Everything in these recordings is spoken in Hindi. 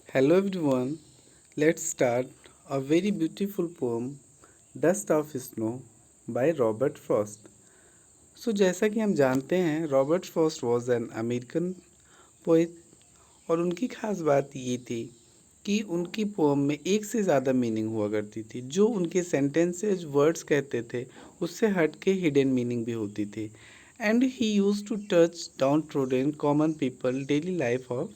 Hello everyone, let's start a very beautiful poem, Dust of Snow by Robert Frost. जैसा कि हम जानते हैं Robert Frost was an American poet और उनकी खास बात ये थी कि उनकी पोम में एक से ज़्यादा मीनिंग हुआ करती थी। जो उनके सेंटेंसेज वर्ड्स कहते थे उससे हट के हिडन मीनिंग भी होती थी। And he use to touch down trodden common people daily life of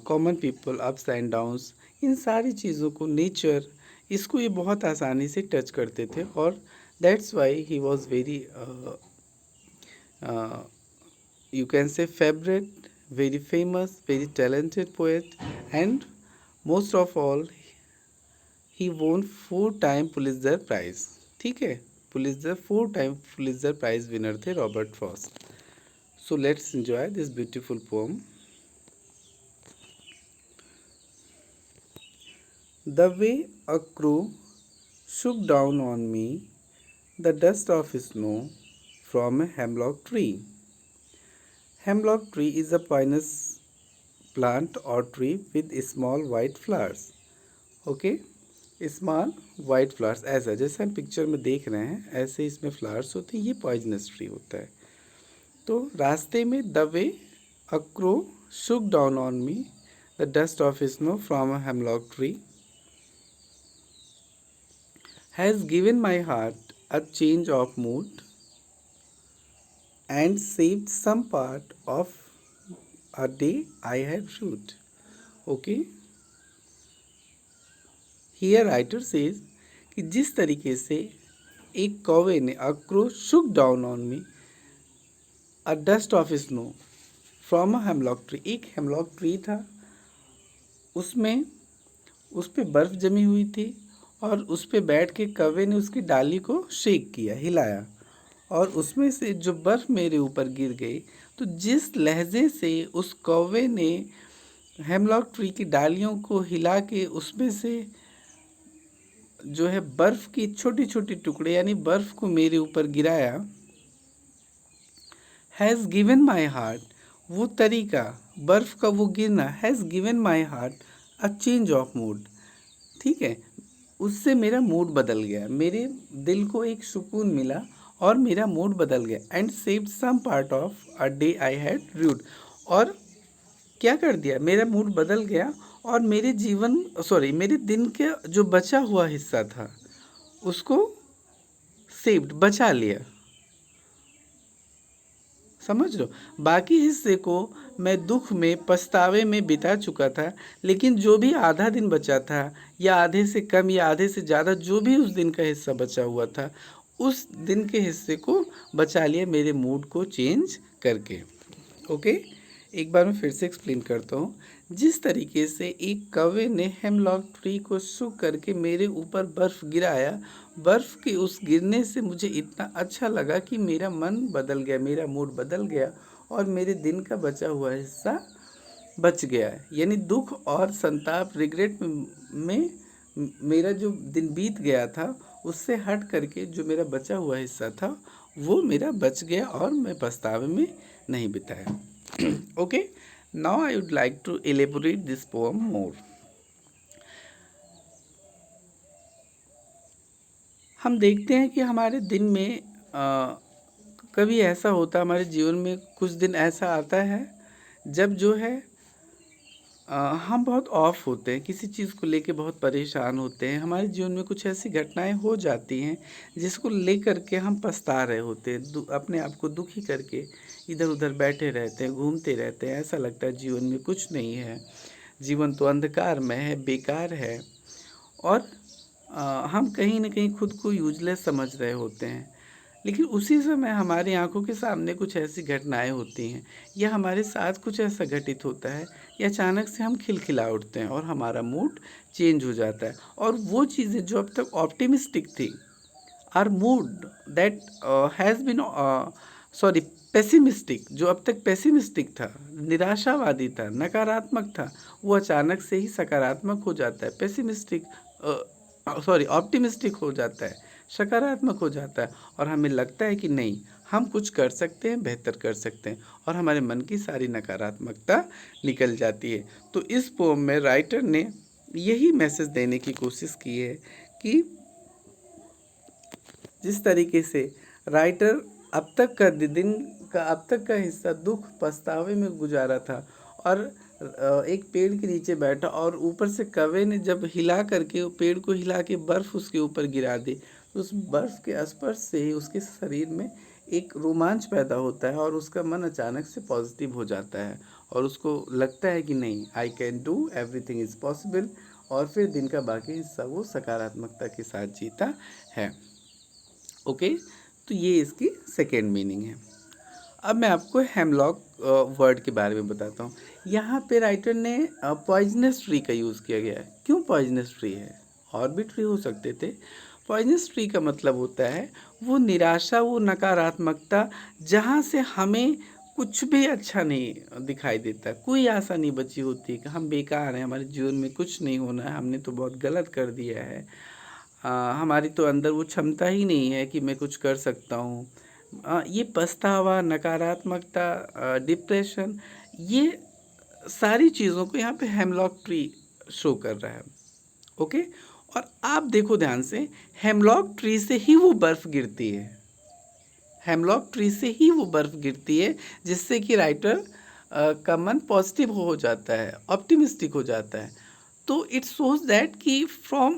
common people ups and downs, इन सारी चीज़ों को नेचर इसको ये बहुत आसानी से टच करते थे। और that's why he was very you can say favourite, very famous, very talented poet and most of all he won 4 time Pulitzer prize. ठीक है, Pulitzer 4 time Pulitzer prize winner थे Robert Frost. So let's enjoy this beautiful poem. The way a crow shook down on me the dust of snow from a hemlock tree. Hemlock tree is a pinus plant or tree with small white flowers. Okay, small white flowers, ऐसा जैसे हम पिक्चर में देख रहे हैं ऐसे इसमें फ्लावर्स होते हैं। ये पॉइजनस ट्री होता है। तो रास्ते में the way a crow Shuk down on me the dust of snow from a hemlock tree has given my heart a change of mood and saved some part of a day I had rued. Okay, here writer says कि जिस तरीके से एक कौवे ने a crow shook down on me a dust of snow from a hemlock tree, एक हेमलॉक ट्री था, उसमें उस पे बर्फ़ जमी हुई थी और उस पे बैठ के कौवे ने उसकी डाली को शेक किया, हिलाया, और उसमें से जो बर्फ़ मेरे ऊपर गिर गई। तो जिस लहजे से उस कौवे ने हेमलॉक ट्री की डालियों को हिला के उसमें से जो है बर्फ़ की छोटी छोटी टुकड़े यानी बर्फ़ को मेरे ऊपर गिराया, हैज़ गिवन माई हार्ट, वो तरीका बर्फ़ का वो गिरना, has given my heart a change of mood. ठीक है, उससे मेरा मूड बदल गया, मेरे दिल को एक सुकून मिला और मेरा मूड बदल गया। And saved some part of a day I had rude, और क्या कर दिया, मेरा मूड बदल गया और मेरे दिन के जो बचा हुआ हिस्सा था उसको सेव्ड, बचा लिया। समझ लो, बाकी हिस्से को मैं दुख में पछतावे में बिता चुका था, लेकिन जो भी आधा दिन बचा था या आधे से कम या आधे से ज़्यादा जो भी उस दिन का हिस्सा बचा हुआ था उस दिन के हिस्से को बचा लिया मेरे मूड को चेंज करके। ओके, एक बार मैं फिर से एक्सप्लेन करता हूँ। जिस तरीके से एक कौवे ने हेमलॉक ट्री को सूख करके मेरे ऊपर बर्फ़ गिराया, बर्फ़ के उस गिरने से मुझे इतना अच्छा लगा कि मेरा मन बदल गया, मेरा मूड बदल गया और मेरे दिन का बचा हुआ हिस्सा बच गया। यानी दुख और संताप, रिग्रेट में मेरा जो दिन बीत गया था उससे हट करके जो मेरा बचा हुआ हिस्सा था वो मेरा बच गया और मैं पछतावे में नहीं बिताया। Okay, now I would like to elaborate this poem more. हम देखते हैं कि हमारे दिन में कभी ऐसा होता है, हमारे जीवन में कुछ दिन ऐसा आता है जब जो है हम बहुत ऑफ होते हैं, किसी चीज़ को लेके बहुत परेशान होते हैं। हमारे जीवन में कुछ ऐसी घटनाएं हो जाती हैं जिसको लेकर के हम पछता रहे होते हैं, अपने आप को दुखी करके इधर उधर बैठे रहते हैं, घूमते रहते हैं। ऐसा लगता है जीवन में कुछ नहीं है, जीवन तो अंधकार में है, बेकार है, और हम कहीं ना कहीं खुद को यूजलेस समझ रहे होते हैं। लेकिन उसी समय हमारी आंखों के सामने कुछ ऐसी घटनाएं होती हैं या हमारे साथ कुछ ऐसा घटित होता है या अचानक से हम खिलखिला उठते हैं और हमारा मूड चेंज हो जाता है। और वो चीज़ें जो अब तक ऑप्टिमिस्टिक थी, our mood that has been sorry pessimistic, जो अब तक पेसिमिस्टिक था, निराशावादी था, नकारात्मक था, वो अचानक से ही सकारात्मक हो जाता है, ऑप्टिमिस्टिक हो जाता है, सकारात्मक हो जाता है, और हमें लगता है कि नहीं, हम कुछ कर सकते हैं, बेहतर कर सकते हैं और हमारे मन की सारी नकारात्मकता निकल जाती है। तो इस पोएम में राइटर ने यही मैसेज देने की कोशिश की है कि जिस तरीके से राइटर अब तक का दिन का अब तक का हिस्सा दुख पछतावे में गुजारा था और एक पेड़ के नीचे बैठा और ऊपर से कौवे ने जब हिला करके पेड़ को हिला के बर्फ़ उसके ऊपर गिरा दी, तो उस बर्फ़ के स्पर्श से ही उसके शरीर में एक रोमांच पैदा होता है और उसका मन अचानक से पॉजिटिव हो जाता है और उसको लगता है कि नहीं, I can do, everything is possible, और फिर दिन का बाकी हिस्सा वो सकारात्मकता के साथ जीता है। ओके, तो ये इसकी सेकेंड मीनिंग है। अब मैं आपको हेमलॉक वर्ड के बारे में बताता हूँ। यहाँ पे राइटर ने पॉइजनस ट्री का यूज़ किया गया है। क्यों पॉइजनस ट्री है? और भी ट्री हो सकते थे। पॉइजनस ट्री का मतलब होता है वो निराशा, वो नकारात्मकता जहाँ से हमें कुछ भी अच्छा नहीं दिखाई देता, कोई आशा नहीं बची होती कि हम बेकार हैं, हमारे जीवन में कुछ नहीं होना है, हमने तो बहुत गलत कर दिया है, हमारी तो अंदर वो क्षमता ही नहीं है कि मैं कुछ कर सकता हूँ। ये पछतावा, नकारात्मकता, डिप्रेशन, ये सारी चीज़ों को यहाँ पे हेमलॉक ट्री शो कर रहा है। ओके, और आप देखो ध्यान से, हेमलॉक ट्री से ही वो बर्फ़ गिरती है, हेमलॉक ट्री से ही वो बर्फ़ गिरती है, जिससे कि राइटर का मन पॉजिटिव हो जाता है, ऑप्टिमिस्टिक हो जाता है। तो इट शोज़ दैट कि from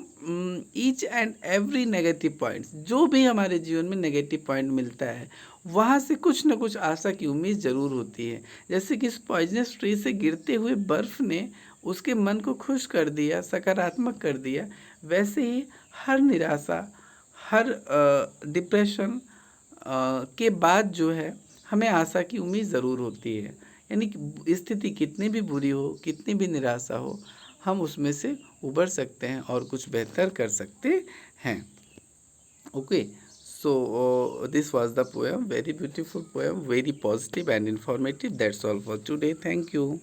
each and every negative points, जो भी हमारे जीवन में नेगेटिव पॉइंट मिलता है, वहाँ से कुछ न कुछ आशा की उम्मीद ज़रूर होती है। जैसे कि इस पॉइजनस ट्री से गिरते हुए बर्फ़ ने उसके मन को खुश कर दिया, सकारात्मक कर दिया, वैसे ही हर निराशा, हर डिप्रेशन के बाद जो है हमें आशा की उम्मीद ज़रूर होती है। यानी कि स्थिति कितनी भी बुरी हो, कितनी भी निराशा हो, हम उसमें से उबर सकते हैं और कुछ बेहतर कर सकते हैं। Okay, so this was the poem, very beautiful poem, very positive and informative. That's all for today. Thank you.